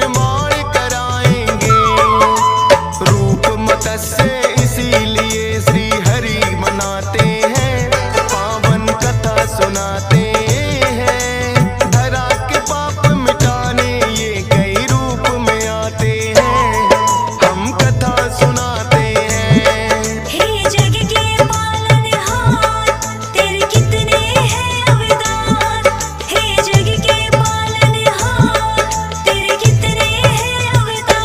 निर्माण कराएंगे। रूप मत्स्य इसीलिए श्री हरि मनाते हैं, पावन कथा सुनाते हैं। धरा के पाप मिटाने ये कई रूप में आते हैं, हम कथा सुनाते हैं। हे जग के पालनहार, तेरे कितने हैं अवतार। हे जग के पालनहार, तेरे कितने हैं अवतार।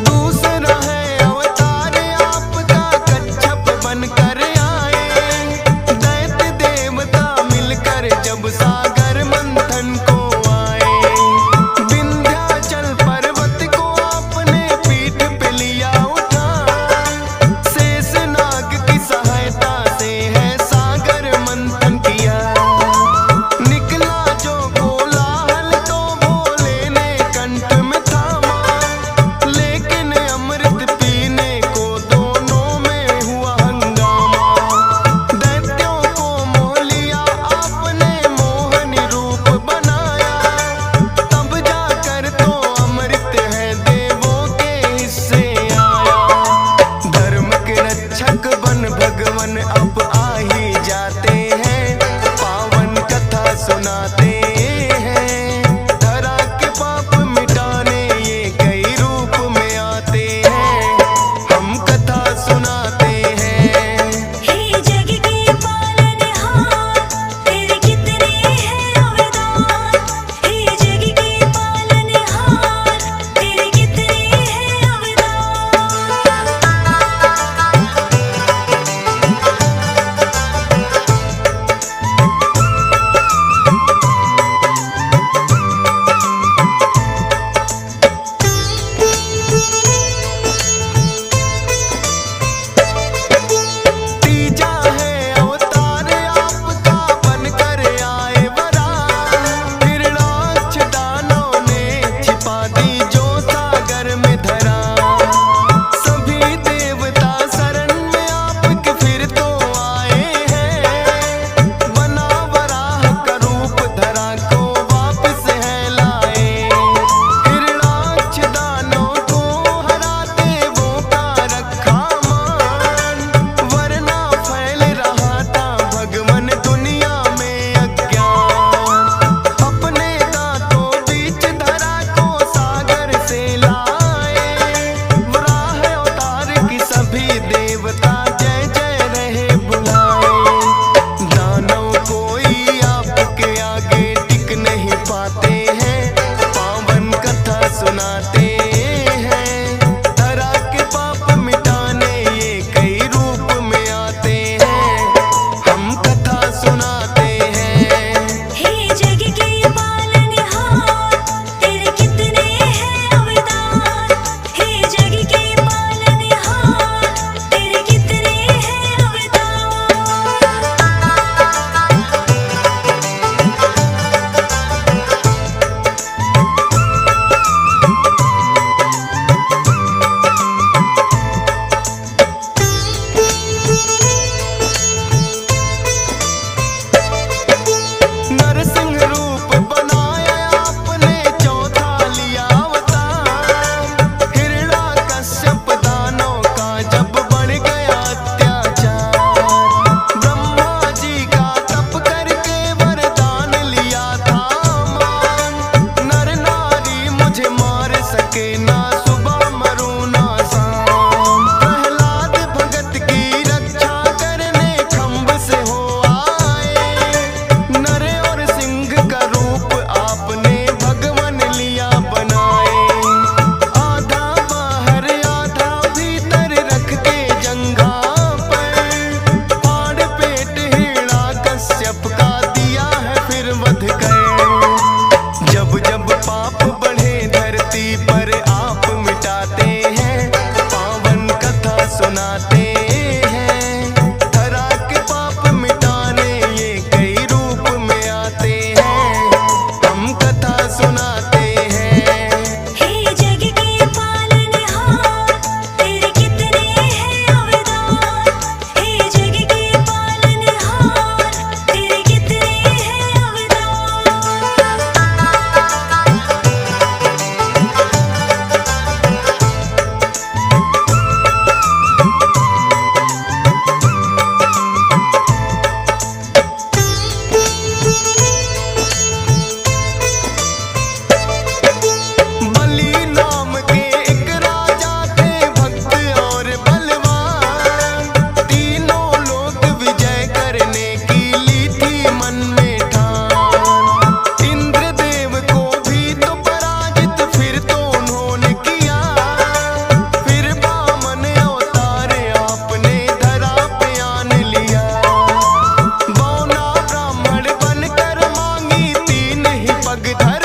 दूसरा है अवतार आपका कच्छप बनकर आए। दैत्य देवता मिलकर जब सागर मंथन को आए। विंध्याचल पर्वत को आपने पीठ पे लिया उठा। शेषनाग की सहायता से है सागर मंथन किया। निकला जो कोलाहल तो भोले ने कंठ में थामा, लेकिन अमृत पीने को दोनों में हुआ हंगामा। दैत्यों को मोह लिया आपने, मोहनी रूप बनाया। तब जाकर तो अमृत है देवों के हिस्से आया। धर्म के रक्षक बन भगवन अब आ ही जाते हैं, पावन कथा सुनाते हैं। धरा के पाप मिटाने ये कई रूप में आते हैं, हम कथा सुनाते हैं। हे जग के पालनहार, तेरे कितने हैं अवतार। हे जग के पालनहार, तेरे कितने हैं अवतार। तीजा है अवतार आपका बनकर आए वरा। हिरणाक्ष दानव ने छिपा दी जो सागर में धरा। सभी देवता शरण में आपके फिर तो आए हैं। बना वराह का रूप धरा को वापस है लाए। हिरणाक्ष दानव को हरा देवों का रखा मान, वरना फैल रहा था भगवन दुनिया में अज्ञान। अपने दांतों बीच धरा को सागर से लाए। वराह अवतार की सभी देवता जय जय रहे बुलाए। दानव कोई आपके आगे टिक नहीं पाते हैं, पावन कथा सुनाते हैं। धरा के पाप मिटाने ये कई रूप में आते हैं, हम कथा सुनाते हैं। हे जग के पालनहार, तेरे कितने हैं अवतार। हे जग के पालनहार, तेरे कितने हैं अवतार। पग धर